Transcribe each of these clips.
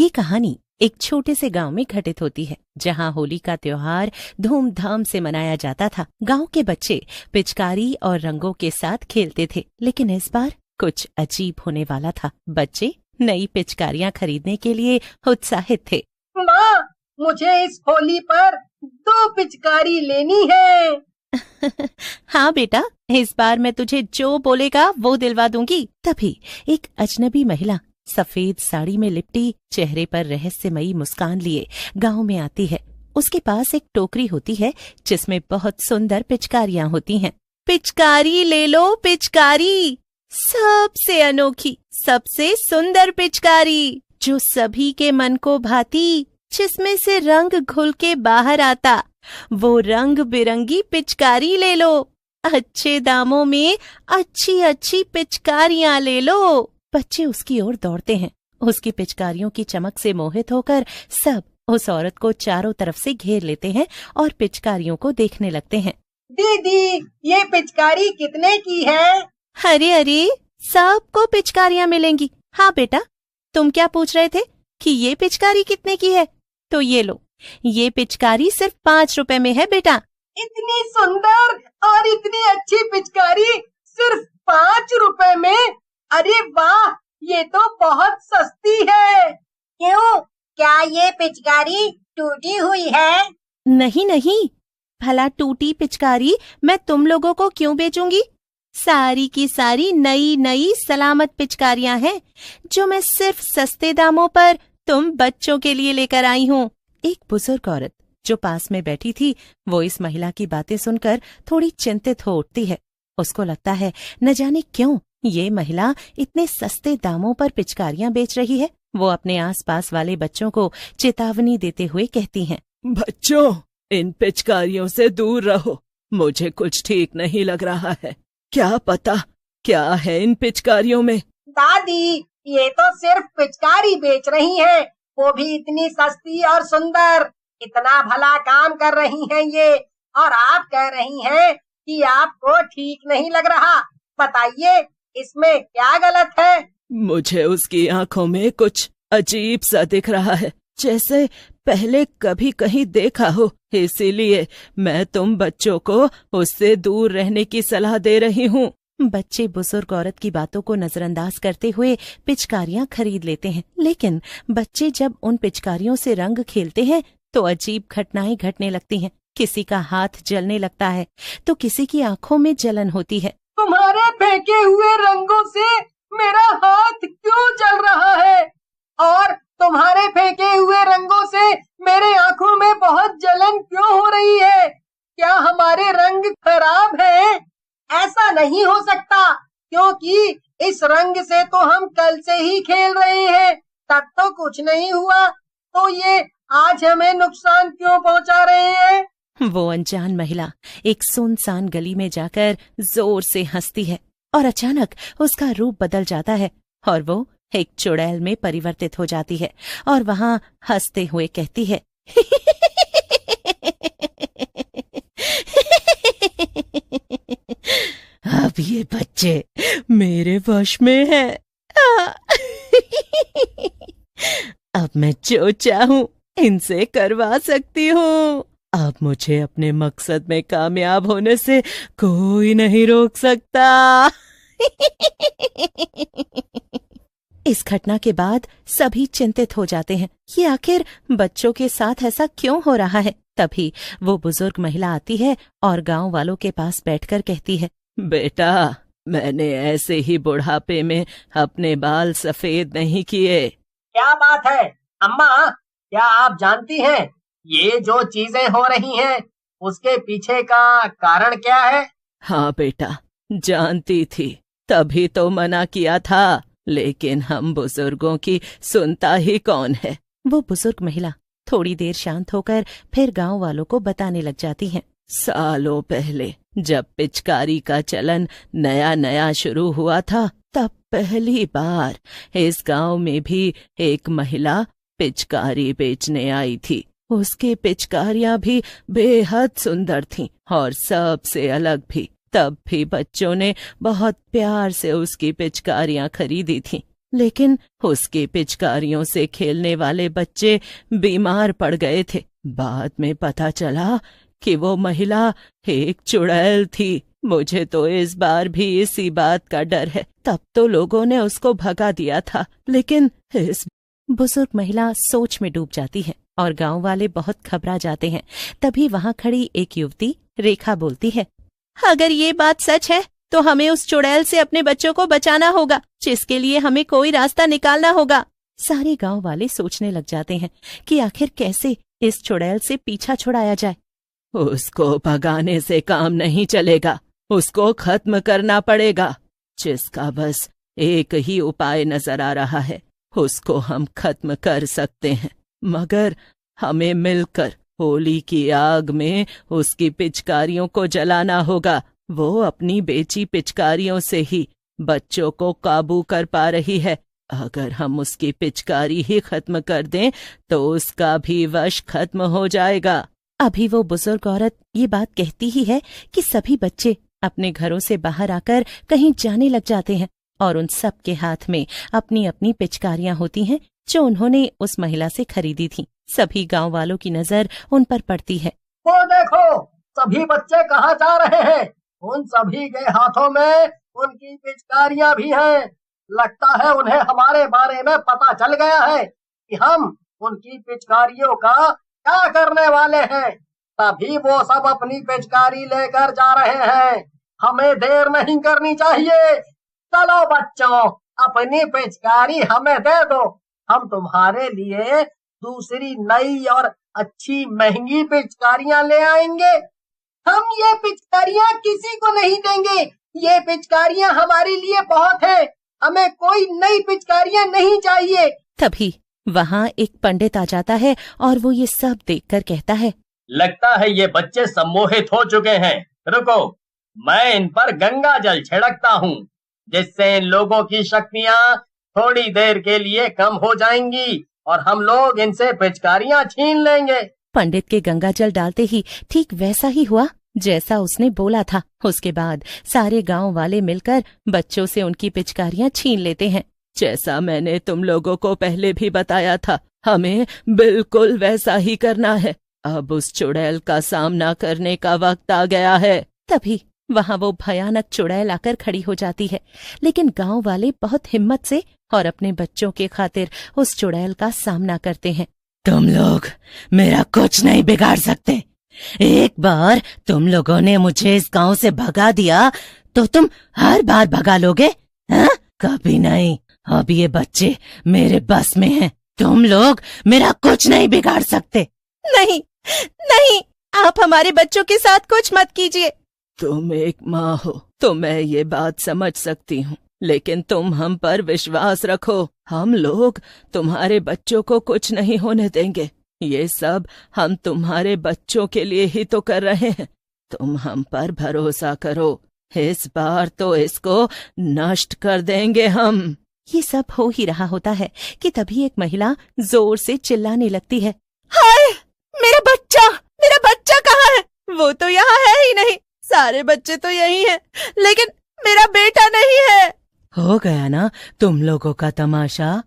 ये कहानी एक छोटे से गांव में घटित होती है, जहां होली का त्योहार धूमधाम से मनाया जाता था। गांव के बच्चे पिचकारी और रंगों के साथ खेलते थे, लेकिन इस बार कुछ अजीब होने वाला था। बच्चे नई पिचकारियां खरीदने के लिए उत्साहित थे। माँ, मुझे इस होली पर 2 पिचकारी लेनी है। हाँ बेटा, इस बार मैं तुझे जो बोलेगा वो दिलवा दूंगी। तभी एक अजनबी महिला सफेद साड़ी में लिपटी, चेहरे पर रहस्यमयी मुस्कान लिए गांव में आती है। उसके पास एक टोकरी होती है जिसमें बहुत सुंदर पिचकारियां होती हैं। पिचकारी ले लो पिचकारी, सबसे अनोखी, सबसे सुंदर पिचकारी, जो सभी के मन को भाती, जिसमें से रंग घुल के बाहर आता, वो रंग बिरंगी पिचकारी ले लो। अच्छे दामों में अच्छी अच्छी पिचकारियां ले लो। बच्चे उसकी ओर दौड़ते हैं। उसकी पिचकारियों की चमक से मोहित होकर सब उस औरत को चारों तरफ से घेर लेते हैं और पिचकारियों को देखने लगते हैं। दीदी, ये पिचकारी कितने की है? अरे अरे, सबको पिचकारियां मिलेंगी। हाँ बेटा, तुम क्या पूछ रहे थे कि ये पिचकारी कितने की है? तो ये लो, ये पिचकारी सिर्फ 5 रुपए में है बेटा। इतनी सुंदर और इतनी अच्छी पिचकारी सिर्फ 5 रुपए में? अरे वाह, ये तो बहुत सस्ती है। क्यों, क्या ये पिचकारी टूटी हुई है? नहीं नहीं, भला टूटी पिचकारी मैं तुम लोगों को क्यों बेचूंगी? सारी की सारी नई नई सलामत पिचकारियां हैं, जो मैं सिर्फ सस्ते दामों पर तुम बच्चों के लिए लेकर आई हूँ। एक बुजुर्ग औरत जो पास में बैठी थी, वो इस महिला की बातें सुनकर थोड़ी चिंतित हो उठती है। उसको लगता है न जाने क्यों ये महिला इतने सस्ते दामों पर पिचकारियां बेच रही है। वो अपने आसपास वाले बच्चों को चेतावनी देते हुए कहती हैं, बच्चों, इन पिचकारियों से दूर रहो। मुझे कुछ ठीक नहीं लग रहा है। क्या पता क्या है इन पिचकारियों में? दादी, ये तो सिर्फ पिचकारी बेच रही हैं, वो भी इतनी सस्ती और सुंदर। इतना भला काम कर रही हैं ये, और आप कह रही हैं कि आपको ठीक नहीं लग रहा। बताइए, इसमें क्या गलत है? मुझे उसकी आंखों में कुछ अजीब सा दिख रहा है, जैसे पहले कभी कहीं देखा हो। इसीलिए मैं तुम बच्चों को उससे दूर रहने की सलाह दे रही हूँ। बच्चे बुजुर्ग औरत की बातों को नजरअंदाज करते हुए पिचकारियां खरीद लेते हैं, लेकिन बच्चे जब उन पिचकारियों से रंग खेलते हैं तो अजीब घटनाएं घटने लगती हैं। किसी का हाथ जलने लगता है तो किसी की आंखों में जलन होती है। तुम्हारे फेंके हुए रंगों से मेरा हाथ क्यों जल रहा है? और तुम्हारे फेंके हुए रंगों से मेरे आंखों में बहुत जलन क्यों हो रही है? क्या हमारे रंग खराब हैं? ऐसा नहीं हो सकता, क्योंकि इस रंग से तो हम कल से ही खेल रहे हैं, तब तो कुछ नहीं हुआ, तो ये आज हमें नुकसान क्यों पहुंचा रहे हैं? वो अनजान महिला एक सुनसान गली में जाकर जोर से हंसती है और अचानक उसका रूप बदल जाता है और वो एक चुड़ैल में परिवर्तित हो जाती है और वहां हंसते हुए कहती है, अब ये बच्चे मेरे वश में हैं। अब मैं जो चाहूं इनसे करवा सकती हूँ। अब मुझे अपने मकसद में कामयाब होने से कोई नहीं रोक सकता। इस घटना के बाद सभी चिंतित हो जाते हैं। ये आखिर बच्चों के साथ ऐसा क्यों हो रहा है? तभी वो बुजुर्ग महिला आती है और गांव वालों के पास बैठकर कहती है, बेटा, मैंने ऐसे ही बुढ़ापे में अपने बाल सफेद नहीं किए। क्या बात है अम्मा, क्या आप जानती हैं ये जो चीजें हो रही हैं उसके पीछे का कारण क्या है? हाँ बेटा, जानती थी, तभी तो मना किया था, लेकिन हम बुजुर्गों की सुनता ही कौन है। वो बुजुर्ग महिला थोड़ी देर शांत होकर फिर गांव वालों को बताने लग जाती हैं। सालों पहले जब पिचकारी का चलन नया नया शुरू हुआ था, तब पहली बार इस गांव में भी एक महिला पिचकारी बेचने आई थी। उसकी पिचकारियां भी बेहद सुंदर थीं और सबसे अलग भी। तब भी बच्चों ने बहुत प्यार से उसकी पिचकारियां खरीदी थीं। लेकिन उसकी पिचकारियों से खेलने वाले बच्चे बीमार पड़ गए थे। बाद में पता चला कि वो महिला एक चुड़ैल थी। मुझे तो इस बार भी इसी बात का डर है। तब तो लोगों ने उसको भगा दिया था, लेकिन इस बुजुर्ग महिला सोच में डूब जाती है और गांव वाले बहुत घबरा जाते हैं। तभी वहां खड़ी एक युवती रेखा बोलती है, अगर ये बात सच है तो हमें उस चुड़ैल से अपने बच्चों को बचाना होगा, जिसके लिए हमें कोई रास्ता निकालना होगा। सारे गांव वाले सोचने लग जाते हैं कि आखिर कैसे इस चुड़ैल से पीछा छुड़ाया जाए। उसको भगाने से काम नहीं चलेगा, उसको खत्म करना पड़ेगा, जिसका बस एक ही उपाय नजर आ रहा है। उसको हम खत्म कर सकते हैं, मगर हमें मिलकर होली की आग में उसकी पिचकारियों को जलाना होगा। वो अपनी बेची पिचकारियों से ही बच्चों को काबू कर पा रही है। अगर हम उसकी पिचकारी ही खत्म कर दें तो उसका भी वश खत्म हो जाएगा। अभी वो बुजुर्ग औरत ये बात कहती ही है कि सभी बच्चे अपने घरों से बाहर आकर कहीं जाने लग जाते हैं और उन सब के हाथ में अपनी अपनी पिचकारियां होती हैं जो उन्होंने उस महिला से खरीदी थी। सभी गांव वालों की नजर उन पर पड़ती है। वो देखो, सभी बच्चे कहाँ जा रहे हैं? उन सभी के हाथों में उनकी पिचकारियां भी हैं। लगता है उन्हें हमारे बारे में पता चल गया है कि हम उनकी पिचकारियों का क्या करने वाले हैं। तभी वो सब अपनी पिचकारी लेकर जा रहे हैं। हमें देर नहीं करनी चाहिए। चलो बच्चों, अपनी पिचकारी हमें दे दो। हम तुम्हारे लिए दूसरी नई और अच्छी महंगी पिचकारियां ले आएंगे। हम ये पिचकारियां किसी को नहीं देंगे। ये पिचकारियां हमारे लिए बहुत है। हमें कोई नई पिचकारियां नहीं चाहिए। तभी वहाँ एक पंडित आ जाता है और वो ये सब देखकर कहता है, लगता है ये बच्चे सम्मोहित हो चुके हैं। रुको, मैं इन पर गंगा जल छिड़कता हूँ, जिससे इन लोगों की शक्तियाँ थोड़ी देर के लिए कम हो जाएंगी और हम लोग इनसे पिचकारियां छीन लेंगे। पंडित के गंगा जल डालते ही ठीक वैसा ही हुआ जैसा उसने बोला था। उसके बाद सारे गांव वाले मिलकर बच्चों से उनकी पिचकारियां छीन लेते हैं। जैसा मैंने तुम लोगों को पहले भी बताया था, हमें बिल्कुल वैसा ही करना है। अब उस चुड़ैल का सामना करने का वक्त आ गया है। तभी वहाँ वो भयानक चुड़ैल आकर खड़ी हो जाती है, लेकिन गांव वाले बहुत हिम्मत से और अपने बच्चों के खातिर उस चुड़ैल का सामना करते हैं। तुम लोग मेरा कुछ नहीं बिगाड़ सकते। एक बार तुम लोगों ने मुझे इस गांव से भगा दिया तो तुम हर बार भगा लोगे? हाँ? कभी नहीं। अब ये बच्चे मेरे बस में हैं। तुम लोग मेरा कुछ नहीं बिगाड़ सकते। नहीं नहीं, आप हमारे बच्चों के साथ कुछ मत कीजिए। तुम एक माँ हो तो मैं ये बात समझ सकती हूँ, लेकिन तुम हम पर विश्वास रखो। हम लोग तुम्हारे बच्चों को कुछ नहीं होने देंगे। ये सब हम तुम्हारे बच्चों के लिए ही तो कर रहे हैं। तुम हम पर भरोसा करो, इस बार तो इसको नष्ट कर देंगे हम। ये सब हो ही रहा होता है कि तभी एक महिला जोर से चिल्लाने लगती है, हाय मेरा बच्चा कहाँ है? वो तो यहाँ है ही नहीं। सारे बच्चे तो यही हैं, लेकिन मेरा बेटा नहीं है। हो गया ना तुम लोगों का तमाशा।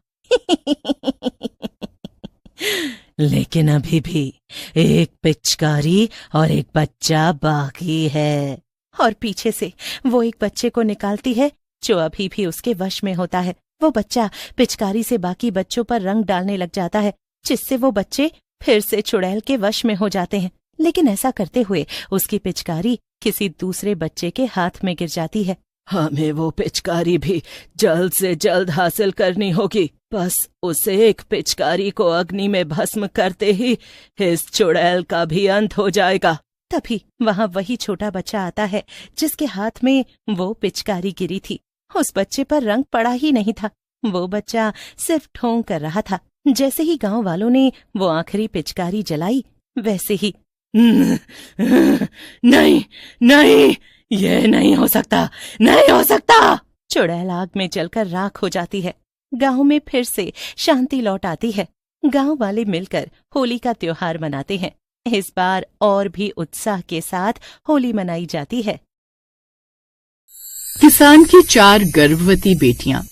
लेकिन अभी भी एक पिचकारी और एक बच्चा बाकी है। और पीछे से वो एक बच्चे को निकालती है जो अभी भी उसके वश में होता है। वो बच्चा पिचकारी से बाकी बच्चों पर रंग डालने लग जाता है, जिससे वो बच्चे फिर से चुड़ैल के वश में हो जाते हैं। लेकिन ऐसा करते हुए उसकी पिचकारी किसी दूसरे बच्चे के हाथ में गिर जाती है। हमें वो पिचकारी भी जल्द से जल्द हासिल करनी होगी। बस उसे एक पिचकारी को अग्नि में भस्म करते ही इस चुड़ैल का भी अंत हो जाएगा। तभी वहाँ वही छोटा बच्चा आता है जिसके हाथ में वो पिचकारी गिरी थी। उस बच्चे पर रंग पड़ा ही नहीं था। वो बच्चा सिर्फ ठों कर रहा था। जैसे ही गांव वालों ने वो आखिरी पिचकारी जलाई, वैसे ही नहीं नहीं, ये नहीं हो सकता, नहीं हो सकता। चुड़ैल आग में जलकर राख हो जाती है। गांव में फिर से शांति लौट आती है। गांव वाले मिलकर होली का त्योहार मनाते हैं। इस बार और भी उत्साह के साथ होली मनाई जाती है। किसान की 4 गर्भवती बेटियां।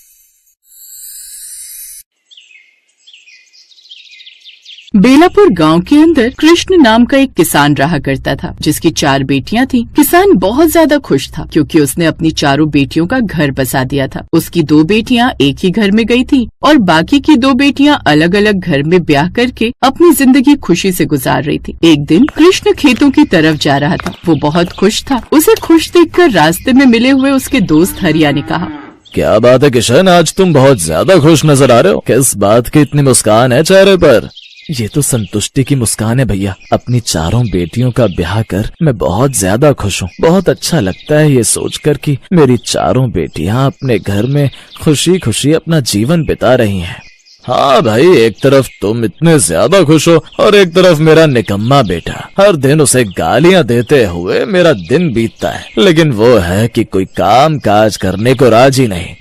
बेलापुर गांव के अंदर कृष्ण नाम का एक किसान रहा करता था, जिसकी 4 बेटियां थीं। किसान बहुत ज्यादा खुश था क्योंकि उसने अपनी चारों बेटियों का घर बसा दिया था। उसकी 2 बेटियां एक ही घर में गई थी और बाकी की 2 बेटियां अलग अलग घर में ब्याह करके अपनी जिंदगी खुशी से गुजार रही थी। एक दिन कृष्ण खेतों की तरफ जा रहा था। वो बहुत खुश था। उसे खुश देखकर रास्ते में मिले हुए उसके दोस्त हरिया ने कहा, क्या बात है किशन, आज तुम बहुत ज्यादा खुश नजर आ रहे हो। किस बात की इतनी मुस्कान है चेहरे पर? ये तो संतुष्टि की मुस्कान है भैया। अपनी चारों बेटियों का ब्याह कर मैं बहुत ज्यादा खुश हूँ। बहुत अच्छा लगता है ये सोचकर कि मेरी चारों बेटियां अपने घर में खुशी खुशी अपना जीवन बिता रही हैं। हाँ भाई, एक तरफ तुम इतने ज्यादा खुश हो और एक तरफ मेरा निकम्मा बेटा। हर दिन उसे गालियां देते हुए मेरा दिन बीतता है, लेकिन वो है कि कोई काम काज करने को राजी नहीं।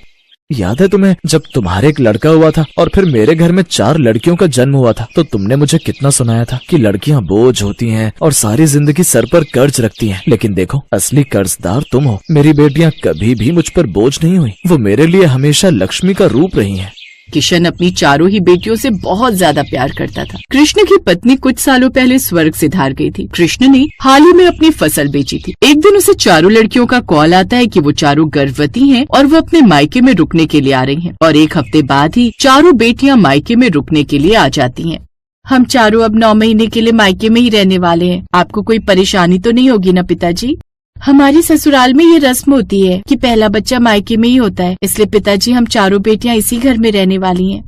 याद है तुम्हें जब तुम्हारे एक लड़का हुआ था और फिर मेरे घर में 4 लड़कियों का जन्म हुआ था, तो तुमने मुझे कितना सुनाया था कि लड़कियां बोझ होती हैं और सारी जिंदगी सर पर कर्ज रखती हैं। लेकिन देखो, असली कर्जदार तुम हो। मेरी बेटियां कभी भी मुझ पर बोझ नहीं हुई। वो मेरे लिए हमेशा लक्ष्मी का रूप रही हैं। किशन अपनी चारों ही बेटियों से बहुत ज्यादा प्यार करता था। कृष्ण की पत्नी कुछ सालों पहले स्वर्ग सिधार गई थी। कृष्ण ने हाल ही में अपनी फसल बेची थी। एक दिन उसे चारों लड़कियों का कॉल आता है कि वो चारों गर्भवती हैं और वो अपने मायके में रुकने के लिए आ रही हैं। और 1 हफ्ते बाद ही चारों बेटियां मायके में रुकने के लिए आ जाती हैं। हम चारों अब 9 महीने के लिए मायके में ही रहने वाले हैं। आपको कोई परेशानी तो नहीं होगी ना पिताजी? हमारी ससुराल में ये रस्म होती है कि पहला बच्चा मायके में ही होता है, इसलिए पिताजी हम चारों बेटियां इसी घर में रहने वाली हैं।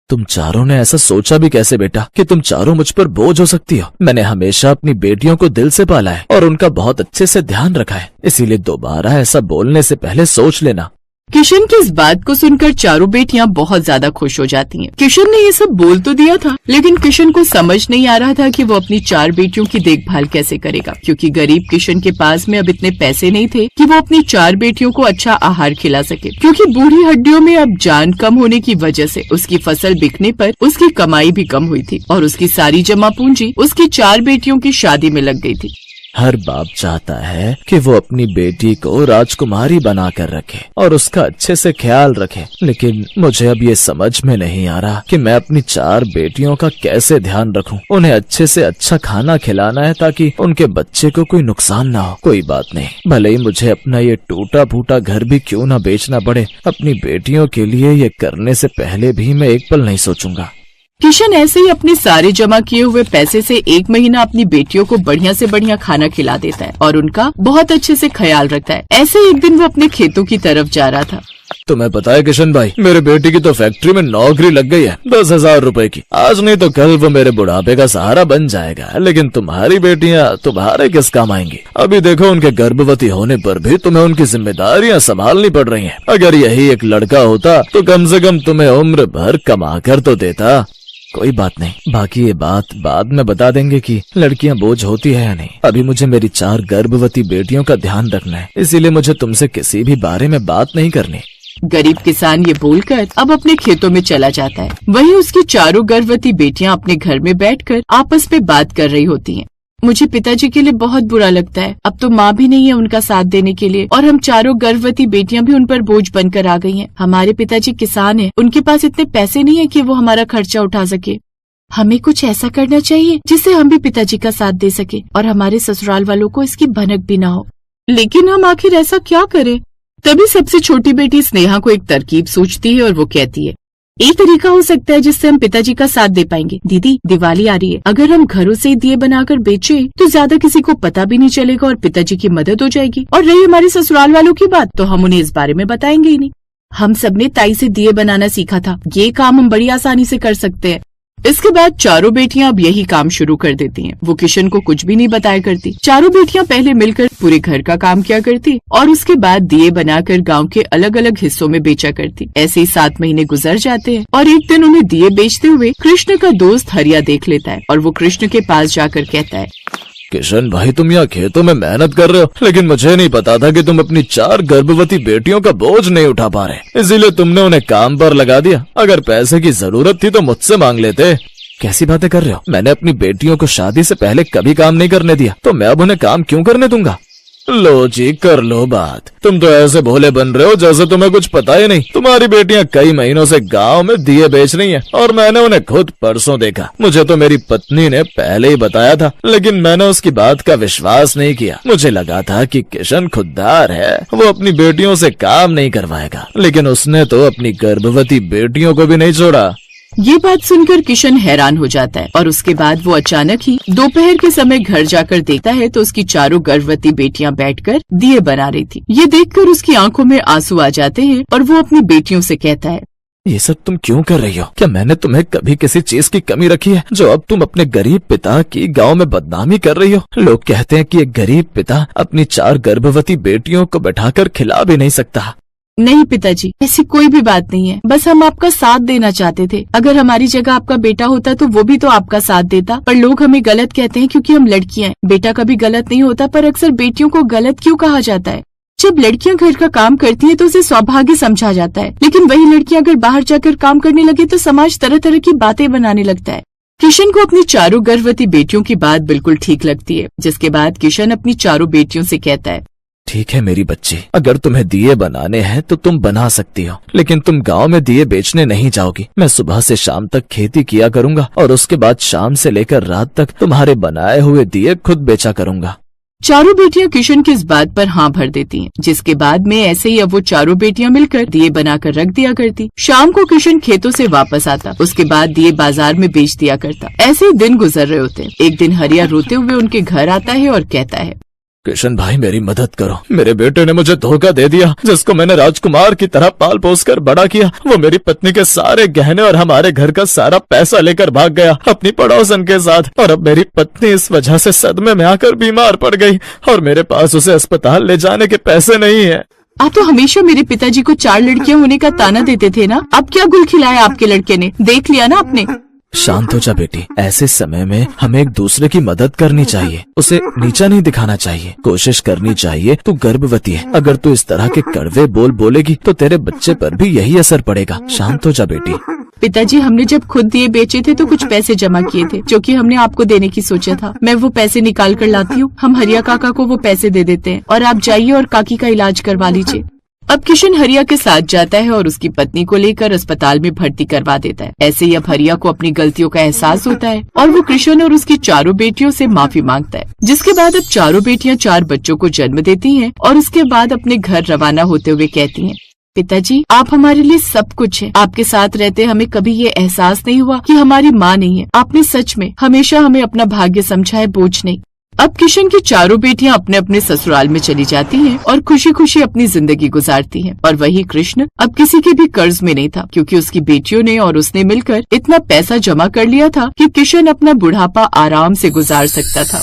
तुम चारों ने ऐसा सोचा भी कैसे बेटा कि तुम चारों मुझ पर बोझ हो सकती हो? मैंने हमेशा अपनी बेटियों को दिल से पाला है और उनका बहुत अच्छे से ध्यान रखा है, इसीलिए दोबारा ऐसा बोलने से पहले सोच लेना। किशन की इस बात को सुनकर चारों बेटियां बहुत ज्यादा खुश हो जाती हैं। किशन ने ये सब बोल तो दिया था, लेकिन किशन को समझ नहीं आ रहा था कि वो अपनी 4 बेटियों की देखभाल कैसे करेगा, क्योंकि गरीब किशन के पास में अब इतने पैसे नहीं थे कि वो अपनी 4 बेटियों को अच्छा आहार खिला सके। क्योंकि बूढ़ी हड्डियों में अब जान कम होने की वजह से उसकी फसल बिकने पर उसकी कमाई भी कम हुई थी और उसकी सारी जमा पूंजी उसकी 4 बेटियों की शादी में लग गई थी। हर बाप चाहता है कि वो अपनी बेटी को राजकुमारी बनाकर रखे और उसका अच्छे से ख्याल रखे, लेकिन मुझे अब ये समझ में नहीं आ रहा कि मैं अपनी 4 बेटियों का कैसे ध्यान रखूं। उन्हें अच्छे से अच्छा खाना खिलाना है ताकि उनके बच्चे को कोई नुकसान ना हो। कोई बात नहीं, भले ही मुझे अपना ये टूटा फूटा घर भी क्यों ना बेचना पड़े, अपनी बेटियों के लिए ये करने से पहले भी मैं एक पल नहीं सोचूंगा। किशन ऐसे ही अपने सारे जमा किए हुए पैसे से 1 महीना अपनी बेटियों को बढ़िया से बढ़िया खाना खिला देता है और उनका बहुत अच्छे से ख्याल रखता है। ऐसे एक दिन वो अपने खेतों की तरफ जा रहा था। तुम्हें पता है किशन भाई, मेरे बेटी की तो फैक्ट्री में नौकरी लग गई है 10,000 रुपए की। आज नहीं तो कल वो मेरे बुढ़ापे का सहारा बन जाएगा, लेकिन तुम्हारी बेटियां तुम्हारे किस काम आएंगी? अभी देखो, उनके गर्भवती होने पर भी तुम्हें उनकी जिम्मेदारियां संभालनी पड़ रही हैं। अगर यही एक लड़का होता तो कम से कम तुम्हें उम्र भर कमा कर तो देता। कोई बात नहीं, बाकी ये बात बाद में बता देंगे कि लड़कियां बोझ होती है या नहीं। अभी मुझे मेरी 4 गर्भवती बेटियों का ध्यान रखना है, इसीलिए मुझे तुमसे किसी भी बारे में बात नहीं करनी। गरीब किसान ये बोलकर अब अपने खेतों में चला जाता है। वहीं उसकी चारों गर्भवती बेटियां अपने घर में बैठकर आपस में बात कर रही होती हैं। मुझे पिताजी के लिए बहुत बुरा लगता है। अब तो माँ भी नहीं है उनका साथ देने के लिए और हम चारों गर्भवती बेटियां भी उन पर बोझ बनकर आ गई हैं। हमारे पिताजी किसान हैं, उनके पास इतने पैसे नहीं है कि वो हमारा खर्चा उठा सके। हमें कुछ ऐसा करना चाहिए जिससे हम भी पिताजी का साथ दे सके और हमारे ससुराल वालों को इसकी भनक भी ना हो। लेकिन हम आखिर ऐसा क्या करें? तभी सबसे छोटी बेटी स्नेहा को एक तरकीब सोचती है और वो कहती है, एक तरीका हो सकता है जिससे हम पिताजी का साथ दे पाएंगे। दीदी, दिवाली आ रही है, अगर हम घरों से दिए बनाकर बेचे तो ज्यादा किसी को पता भी नहीं चलेगा और पिताजी की मदद हो जाएगी। और रही हमारे ससुराल वालों की बात, तो हम उन्हें इस बारे में बताएंगे ही नहीं। हम सबने ताई से दिए बनाना सीखा था, ये काम हम बड़ी आसानी से कर सकते हैं। इसके बाद चारों बेटियां अब यही काम शुरू कर देती हैं। वो किशन को कुछ भी नहीं बताया करती। चारों बेटियां पहले मिलकर पूरे घर का काम किया करती और उसके बाद दिए बनाकर गांव के अलग अलग हिस्सों में बेचा करती। ऐसे ही 7 महीने गुजर जाते हैं और एक दिन उन्हें दिए बेचते हुए कृष्ण का दोस्त हरिया देख लेता है और वो कृष्ण के पास जाकर कहता है, किशन भाई, तुम यहाँ खेतों में मेहनत कर रहे हो, लेकिन मुझे नहीं पता था कि तुम अपनी 4 गर्भवती बेटियों का बोझ नहीं उठा पा रहे, इसीलिए तुमने उन्हें काम पर लगा दिया। अगर पैसे की जरूरत थी तो मुझसे मांग लेते। कैसी बातें कर रहे हो? मैंने अपनी बेटियों को शादी से पहले कभी काम नहीं करने दिया, तो मैं अब उन्हें काम क्यों करने दूंगा? लो जी, कर लो बात। तुम तो ऐसे भोले बन रहे हो जैसे तुम्हें कुछ पता ही नहीं। तुम्हारी बेटियां कई महीनों से गांव में दिए बेच रही हैं और मैंने उन्हें खुद परसों देखा। मुझे तो मेरी पत्नी ने पहले ही बताया था, लेकिन मैंने उसकी बात का विश्वास नहीं किया। मुझे लगा था कि किशन खुददार है, वो अपनी बेटियों से काम नहीं करवाएगा, लेकिन उसने तो अपनी गर्भवती बेटियों को भी नहीं छोड़ा। ये बात सुनकर किशन हैरान हो जाता है और उसके बाद वो अचानक ही दोपहर के समय घर जाकर देखता है तो उसकी चारों गर्भवती बेटियां बैठकर दिए बना रही थी। ये देखकर उसकी आंखों में आंसू आ जाते हैं और वो अपनी बेटियों से कहता है, ये सब तुम क्यों कर रही हो? क्या मैंने तुम्हें कभी किसी चीज की कमी रखी है जो अब तुम अपने गरीब पिता की गांव में बदनामी कर रही हो? लोग कहते हैं कि एक गरीब पिता अपनी 4 गर्भवती बेटियों को बैठाकर खिला भी नहीं सकता। नहीं पिताजी, ऐसी कोई भी बात नहीं है। बस हम आपका साथ देना चाहते थे। अगर हमारी जगह आपका बेटा होता तो वो भी तो आपका साथ देता। पर लोग हमें गलत कहते हैं क्योंकि हम लड़कियां हैं। बेटा कभी गलत नहीं होता, पर अक्सर बेटियों को गलत क्यों कहा जाता है? जब लड़कियां घर का काम करती हैं तो उसे सौभाग्य समझा जाता है, लेकिन वही लड़कियां अगर बाहर जाकर काम करने लगे तो समाज तरह तरह की बातें बनाने लगता है। किशन को अपनी चारों गर्भवती बेटियों की बात बिल्कुल ठीक लगती है, जिसके बाद किशन अपनी चारों बेटियों से कहता है, ठीक है मेरी बच्ची, अगर तुम्हें दिए बनाने हैं तो तुम बना सकती हो, लेकिन तुम गांव में दिए बेचने नहीं जाओगी। मैं सुबह से शाम तक खेती किया करूंगा और उसके बाद शाम से लेकर रात तक तुम्हारे बनाए हुए दिए खुद बेचा करूंगा। चारों बेटियां किशन की इस बात पर हाँ भर देती हैं, जिसके बाद में ऐसे ही अब वो चारों बेटियां मिलकर दिए बनाकर रख दिया करती। शाम को किशन खेतों से वापस आता, उसके बाद दिए बाजार में बेच दिया करता। ऐसे ही दिन गुजर रहे होते। एक दिन हरिया रोते हुए उनके घर आता है और कहता है, किशन भाई मेरी मदद करो, मेरे बेटे ने मुझे धोखा दे दिया। जिसको मैंने राजकुमार की तरह पाल पोस कर बड़ा किया, वो मेरी पत्नी के सारे गहने और हमारे घर का सारा पैसा लेकर भाग गया अपनी पड़ोसन के साथ। और अब मेरी पत्नी इस वजह से सदमे में आकर बीमार पड़ गई और मेरे पास उसे अस्पताल ले जाने के पैसे नहीं है। आप तो हमेशा मेरे पिताजी को 4 लड़कियां होने का ताना देते थे ना। अब क्या गुल खिलाया आपके लड़के ने, देख लिया ना आपने। शांत हो जा बेटी, ऐसे समय में हमें एक दूसरे की मदद करनी चाहिए, उसे नीचा नहीं दिखाना चाहिए। कोशिश करनी चाहिए, तू गर्भवती है, अगर तू इस तरह के कड़वे बोल बोलेगी तो तेरे बच्चे पर भी यही असर पड़ेगा। शांत हो जा बेटी। पिताजी, हमने जब खुद दिए बेचे थे तो कुछ पैसे जमा किए थे जो कि हमने आपको देने की सोचा था। मैं वो पैसे निकाल कर लाती हूँ, हम हरिया काका को वो पैसे दे देते हैं और आप जाइए और काकी का इलाज करवा लीजिए। अब किशन हरिया के साथ जाता है और उसकी पत्नी को लेकर अस्पताल में भर्ती करवा देता है। ऐसे ही अब हरिया को अपनी गलतियों का एहसास होता है और वो किशन और उसकी चारों बेटियों से माफी मांगता है। जिसके बाद अब चारों बेटियां 4 बच्चों को जन्म देती हैं और उसके बाद अपने घर रवाना होते हुए कहती हैं, पिताजी आप हमारे लिए सब कुछ है। आपके साथ रहते हमें कभी ये एहसास नहीं हुआ कि हमारी माँ नहीं है। आपने सच में हमेशा हमें अपना भाग्य समझा है, बोझ नहीं। अब किशन की चारों बेटियां अपने अपने ससुराल में चली जाती हैं और खुशी खुशी अपनी जिंदगी गुजारती हैं। और वही कृष्ण अब किसी के भी कर्ज में नहीं था, क्योंकि उसकी बेटियों ने और उसने मिलकर इतना पैसा जमा कर लिया था कि किशन अपना बुढ़ापा आराम से गुजार सकता था।